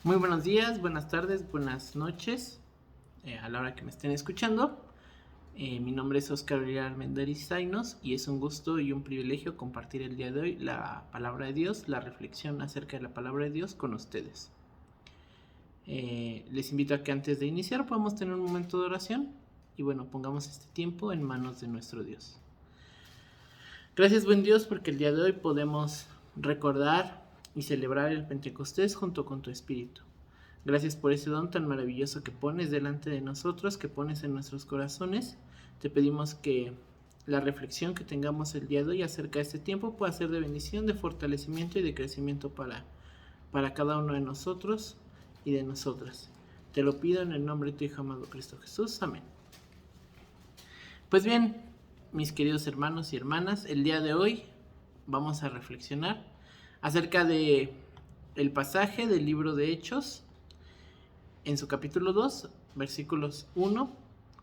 Muy buenos días, buenas tardes, buenas noches, a la hora que me estén escuchando. Mi nombre es Oscar Villar Méndez Zainos y es un gusto y un privilegio compartir el día de hoy la palabra de Dios, la reflexión acerca de la palabra de Dios con ustedes. Les invito a que antes de iniciar podamos tener un momento de oración y bueno, pongamos este tiempo en manos de nuestro Dios. Gracias, buen Dios, porque el día de hoy podemos recordar y celebrar el Pentecostés junto con tu Espíritu. Gracias por ese don tan maravilloso que pones delante de nosotros, que pones en nuestros corazones. Te pedimos que la reflexión que tengamos el día de hoy acerca de este tiempo pueda ser de bendición, de fortalecimiento y de crecimiento para cada uno de nosotros y de nosotras. Te lo pido en el nombre de tu Hijo amado Cristo Jesús. Amén. Pues bien, mis queridos hermanos y hermanas, el día de hoy vamos a reflexionar acerca de el pasaje del libro de Hechos en su capítulo 2, versículos 1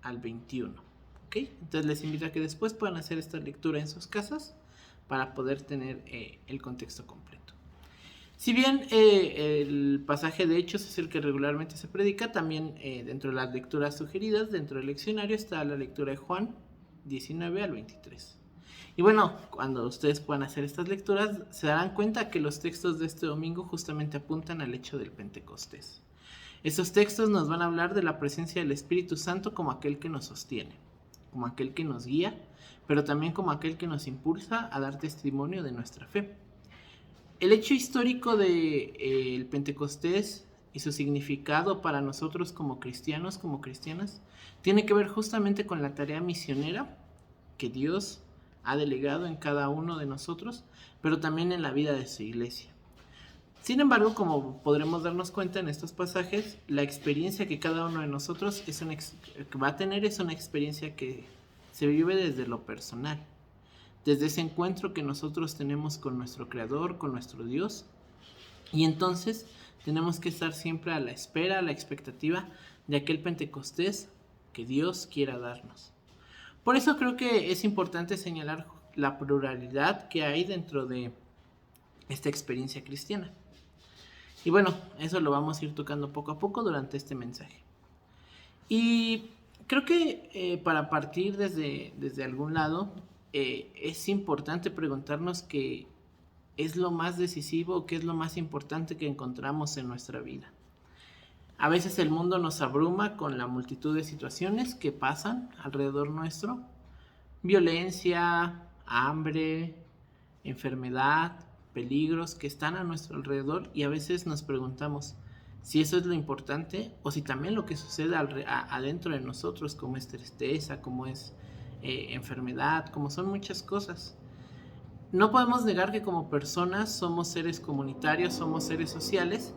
al 21. ¿Ok? Entonces les invito a que después puedan hacer esta lectura en sus casas para poder tener el contexto completo. Si bien el pasaje de Hechos es el que regularmente se predica, también dentro de las lecturas sugeridas, dentro del leccionario, está la lectura de Juan 19 al 23. Y bueno, cuando ustedes puedan hacer estas lecturas, se darán cuenta que los textos de este domingo justamente apuntan al hecho del Pentecostés. Estos textos nos van a hablar de la presencia del Espíritu Santo como aquel que nos sostiene, como aquel que nos guía, pero también como aquel que nos impulsa a dar testimonio de nuestra fe. El hecho histórico del Pentecostés y su significado para nosotros como cristianos, como cristianas, tiene que ver justamente con la tarea misionera que Dios ha delegado en cada uno de nosotros, pero también en la vida de su iglesia. Sin embargo, como podremos darnos cuenta en estos pasajes, la experiencia que cada uno de nosotros va a tener es una experiencia que se vive desde lo personal, desde ese encuentro que nosotros tenemos con nuestro Creador, con nuestro Dios, y entonces tenemos que estar siempre a la espera, a la expectativa de aquel Pentecostés que Dios quiera darnos. Por eso creo que es importante señalar la pluralidad que hay dentro de esta experiencia cristiana. Y bueno, eso lo vamos a ir tocando poco a poco durante este mensaje. Y creo que para partir desde algún lado, es importante preguntarnos qué es lo más decisivo, qué es lo más importante que encontramos en nuestra vida. A veces el mundo nos abruma con la multitud de situaciones que pasan alrededor nuestro. Violencia, hambre, enfermedad, peligros que están a nuestro alrededor, y a veces nos preguntamos si eso es lo importante o si también lo que sucede adentro de nosotros, como es tristeza, como es enfermedad, como son muchas cosas. No podemos negar que como personas somos seres comunitarios, somos seres sociales,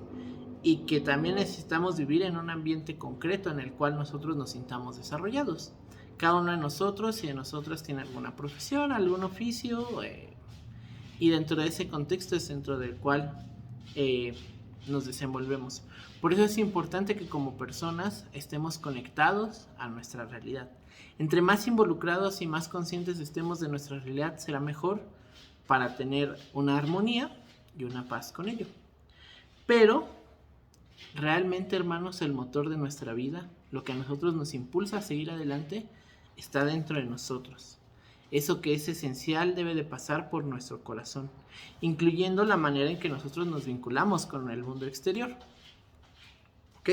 y que también necesitamos vivir en un ambiente concreto en el cual nosotros nos sintamos desarrollados. Cada uno de nosotros y de nosotras tiene alguna profesión, algún oficio, y dentro de ese contexto es dentro del cual nos desenvolvemos. Por eso es importante que como personas estemos conectados a nuestra realidad. Entre más involucrados y más conscientes estemos de nuestra realidad, será mejor para tener una armonía y una paz con ello. Pero realmente, hermanos, el motor de nuestra vida, lo que a nosotros nos impulsa a seguir adelante, está dentro de nosotros. Eso que es esencial debe de pasar por nuestro corazón, incluyendo la manera en que nosotros nos vinculamos con el mundo exterior. ¿Ok?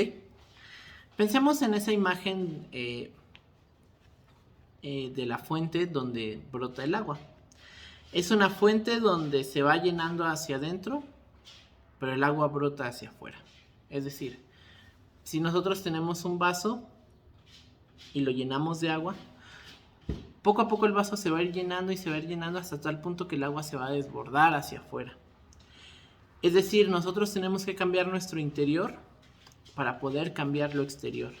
Pensemos en esa imagen de la fuente donde brota el agua. Es una fuente donde se va llenando hacia adentro, pero el agua brota hacia afuera. Es decir, si nosotros tenemos un vaso y lo llenamos de agua, poco a poco el vaso se va a ir llenando y se va a ir llenando hasta tal punto que el agua se va a desbordar hacia afuera. Es decir, nosotros tenemos que cambiar nuestro interior para poder cambiar lo exterior.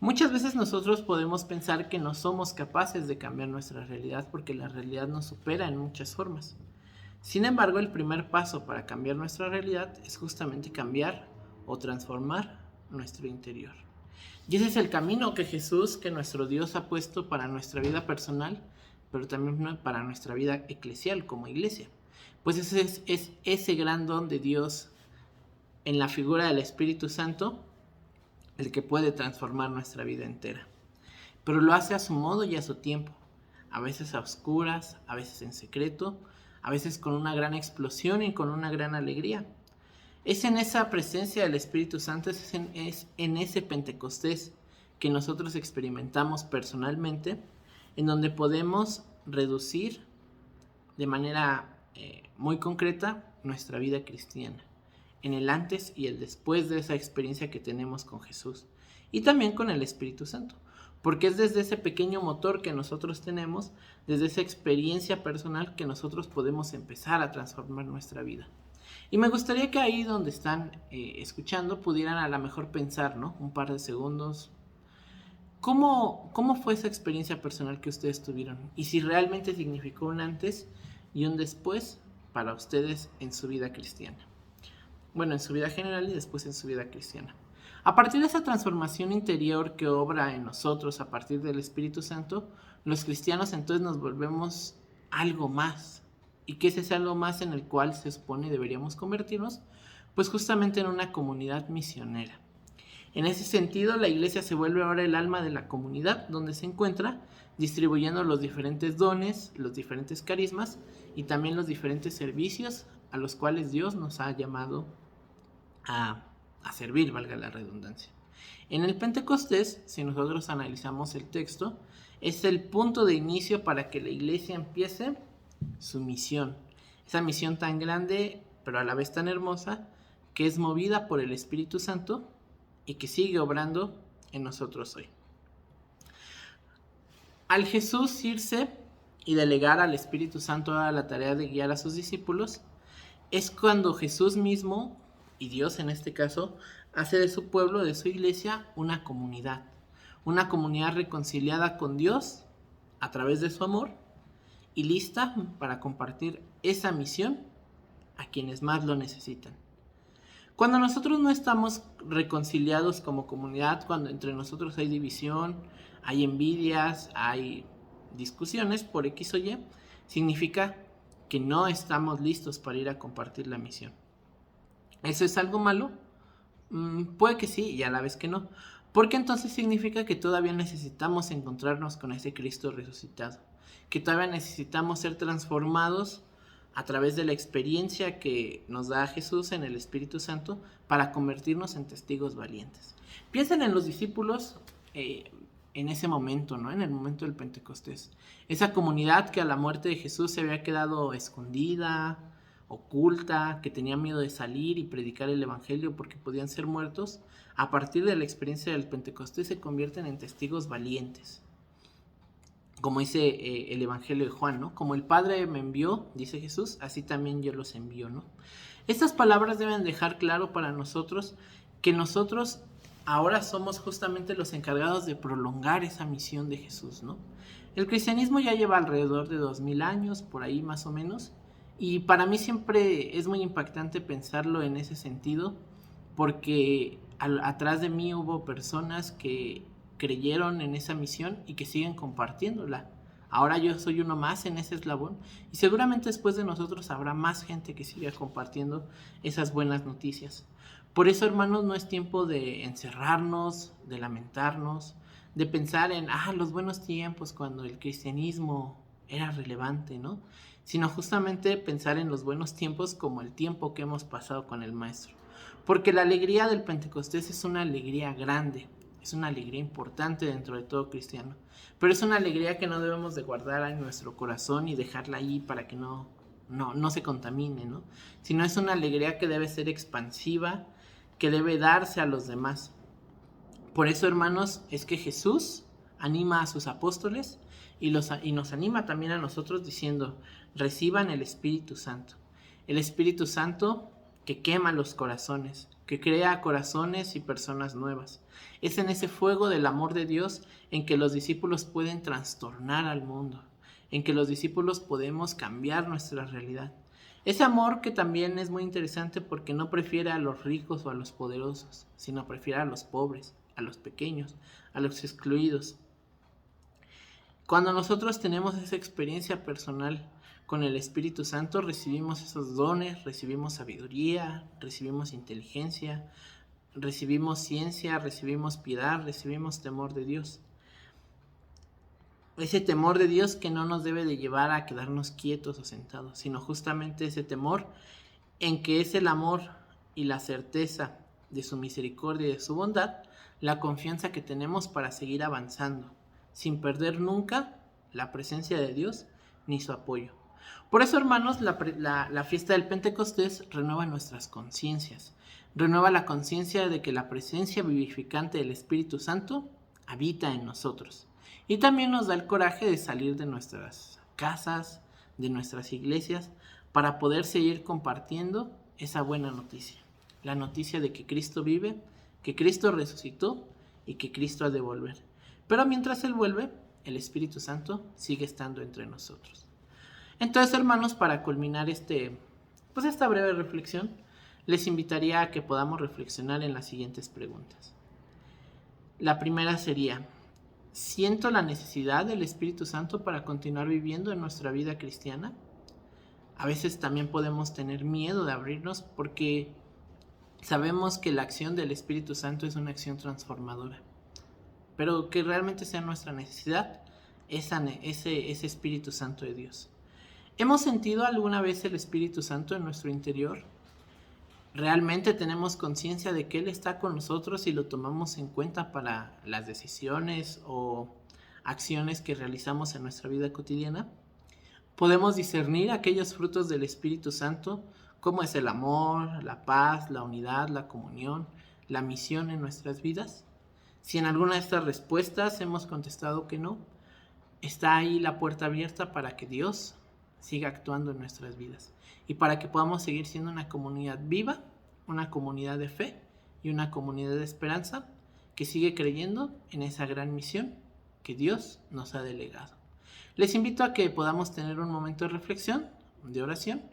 Muchas veces nosotros podemos pensar que no somos capaces de cambiar nuestra realidad porque la realidad nos supera en muchas formas. Sin embargo, el primer paso para cambiar nuestra realidad es justamente cambiar o transformar nuestro interior. Y ese es el camino que Jesús, que nuestro Dios ha puesto para nuestra vida personal, pero también para nuestra vida eclesial como iglesia. Pues ese es ese gran don de Dios en la figura del Espíritu Santo, el que puede transformar nuestra vida entera. Pero lo hace a su modo y a su tiempo, a veces a oscuras, a veces en secreto, a veces con una gran explosión y con una gran alegría. Es en esa presencia del Espíritu Santo, es en ese Pentecostés que nosotros experimentamos personalmente, en donde podemos reducir de manera muy concreta nuestra vida cristiana, en el antes y el después de esa experiencia que tenemos con Jesús y también con el Espíritu Santo, porque es desde ese pequeño motor que nosotros tenemos, desde esa experiencia personal que nosotros podemos empezar a transformar nuestra vida. Y me gustaría que ahí donde están escuchando pudieran a lo mejor pensar, ¿no? Un par de segundos. ¿Cómo fue esa experiencia personal que ustedes tuvieron? Y si realmente significó un antes y un después para ustedes en su vida cristiana. Bueno, en su vida general y después en su vida cristiana. A partir de esa transformación interior que obra en nosotros a partir del Espíritu Santo, los cristianos entonces nos volvemos algo más. ¿Y qué es ese algo más en el cual se supone deberíamos convertirnos? Pues justamente en una comunidad misionera. En ese sentido, la iglesia se vuelve ahora el alma de la comunidad donde se encuentra, distribuyendo los diferentes dones, los diferentes carismas y también los diferentes servicios a los cuales Dios nos ha llamado a servir, valga la redundancia. En el Pentecostés, si nosotros analizamos el texto, es el punto de inicio para que la iglesia empiece su misión. Esa misión tan grande, pero a la vez tan hermosa, que es movida por el Espíritu Santo y que sigue obrando en nosotros hoy. Al Jesús irse y delegar al Espíritu Santo a la tarea de guiar a sus discípulos, es cuando Jesús mismo, y Dios en este caso, hace de su pueblo, de su iglesia, una comunidad reconciliada con Dios a través de su amor y lista para compartir esa misión a quienes más lo necesitan. Cuando nosotros no estamos reconciliados como comunidad, cuando entre nosotros hay división, hay envidias, hay discusiones por X o Y, significa que no estamos listos para ir a compartir la misión. ¿Eso es algo malo? Puede que sí y a la vez que no, porque entonces significa que todavía necesitamos encontrarnos con ese Cristo resucitado, que todavía necesitamos ser transformados a través de la experiencia que nos da Jesús en el Espíritu Santo para convertirnos en testigos valientes. Piensen en los discípulos en ese momento, ¿no? En el momento del Pentecostés. Esa comunidad que a la muerte de Jesús se había quedado escondida, oculta, que tenía miedo de salir y predicar el evangelio porque podían ser muertos, a partir de la experiencia del Pentecostés se convierten en testigos valientes. Como dice el evangelio de Juan, ¿no? Como el Padre me envió, dice Jesús, así también yo los envío, ¿no? Estas palabras deben dejar claro para nosotros que nosotros ahora somos justamente los encargados de prolongar esa misión de Jesús, ¿no? El cristianismo ya lleva alrededor de 2000 años, por ahí más o menos, y para mí siempre es muy impactante pensarlo en ese sentido, porque atrás de mí hubo personas que creyeron en esa misión y que siguen compartiéndola. Ahora yo soy uno más en ese eslabón y seguramente después de nosotros habrá más gente que siga compartiendo esas buenas noticias. Por eso, hermanos, no es tiempo de encerrarnos, de lamentarnos, de pensar en los buenos tiempos cuando el cristianismo era relevante, ¿no? Sino justamente pensar en los buenos tiempos como el tiempo que hemos pasado con el Maestro. Porque la alegría del Pentecostés es una alegría grande, es una alegría importante dentro de todo cristiano, pero es una alegría que no debemos de guardar en nuestro corazón y dejarla ahí para que no se contamine, ¿no? Sino es una alegría que debe ser expansiva, que debe darse a los demás. Por eso, hermanos, es que Jesús anima a sus apóstoles y nos anima también a nosotros diciendo, reciban el Espíritu Santo. El Espíritu Santo que quema los corazones, que crea corazones y personas nuevas. Es en ese fuego del amor de Dios en que los discípulos pueden trastornar al mundo, en que los discípulos podemos cambiar nuestra realidad. Ese amor que también es muy interesante porque no prefiere a los ricos o a los poderosos, sino prefiere a los pobres, a los pequeños, a los excluidos. Cuando nosotros tenemos esa experiencia personal con el Espíritu Santo recibimos esos dones, recibimos sabiduría, recibimos inteligencia, recibimos ciencia, recibimos piedad, recibimos temor de Dios. Ese temor de Dios que no nos debe de llevar a quedarnos quietos o sentados, sino justamente ese temor en que es el amor y la certeza de su misericordia y de su bondad, la confianza que tenemos para seguir avanzando, sin perder nunca la presencia de Dios ni su apoyo. Por eso, hermanos, la fiesta del Pentecostés renueva nuestras conciencias, renueva la conciencia de que la presencia vivificante del Espíritu Santo habita en nosotros. Y también nos da el coraje de salir de nuestras casas, de nuestras iglesias, para poder seguir compartiendo esa buena noticia. La noticia de que Cristo vive, que Cristo resucitó y que Cristo ha de volver. Pero mientras Él vuelve, el Espíritu Santo sigue estando entre nosotros. Entonces, hermanos, para culminar esta breve reflexión, les invitaría a que podamos reflexionar en las siguientes preguntas. La primera sería: ¿siento la necesidad del Espíritu Santo para continuar viviendo en nuestra vida cristiana? A veces también podemos tener miedo de abrirnos porque sabemos que la acción del Espíritu Santo es una acción transformadora, pero que realmente sea nuestra necesidad ese Espíritu Santo de Dios. ¿Hemos sentido alguna vez el Espíritu Santo en nuestro interior? ¿Realmente tenemos conciencia de que Él está con nosotros y lo tomamos en cuenta para las decisiones o acciones que realizamos en nuestra vida cotidiana? ¿Podemos discernir aquellos frutos del Espíritu Santo, como es el amor, la paz, la unidad, la comunión, la misión en nuestras vidas? Si en alguna de estas respuestas hemos contestado que no, está ahí la puerta abierta para que Dios siga actuando en nuestras vidas y para que podamos seguir siendo una comunidad viva, una comunidad de fe y una comunidad de esperanza que sigue creyendo en esa gran misión que Dios nos ha delegado. Les invito a que podamos tener un momento de reflexión, de oración,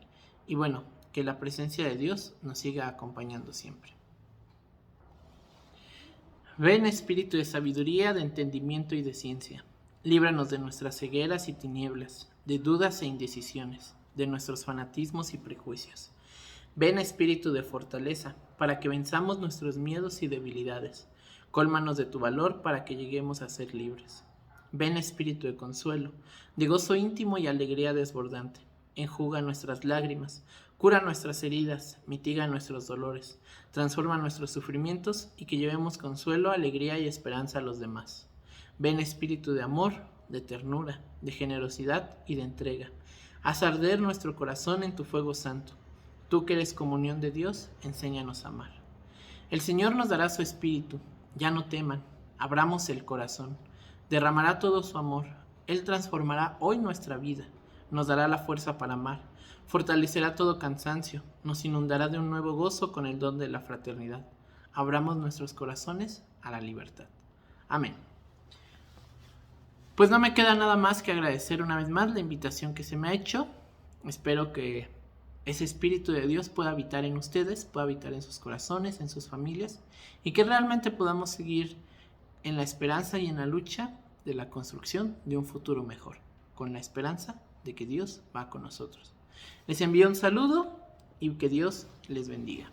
y bueno, que la presencia de Dios nos siga acompañando siempre. Ven, Espíritu de sabiduría, de entendimiento y de ciencia. Líbranos de nuestras cegueras y tinieblas, de dudas e indecisiones, de nuestros fanatismos y prejuicios. Ven, Espíritu de fortaleza, para que venzamos nuestros miedos y debilidades. Cólmanos de tu valor para que lleguemos a ser libres. Ven, Espíritu de consuelo, de gozo íntimo y alegría desbordante. Enjuga nuestras lágrimas, cura nuestras heridas, mitiga nuestros dolores, transforma nuestros sufrimientos y que llevemos consuelo, alegría y esperanza a los demás. Ven, Espíritu de amor, de ternura, de generosidad y de entrega. Haz arder nuestro corazón en tu fuego santo. Tú que eres comunión de Dios, enséñanos a amar. El Señor nos dará su Espíritu. Ya no teman, abramos el corazón. Derramará todo su amor. Él transformará hoy nuestra vida. Nos dará la fuerza para amar. Fortalecerá todo cansancio. Nos inundará de un nuevo gozo con el don de la fraternidad. Abramos nuestros corazones a la libertad. Amén. Pues no me queda nada más que agradecer una vez más la invitación que se me ha hecho. Espero que ese Espíritu de Dios pueda habitar en ustedes, pueda habitar en sus corazones, en sus familias, y que realmente podamos seguir en la esperanza y en la lucha de la construcción de un futuro mejor, con la esperanza de que Dios va con nosotros. Les envío un saludo y que Dios les bendiga.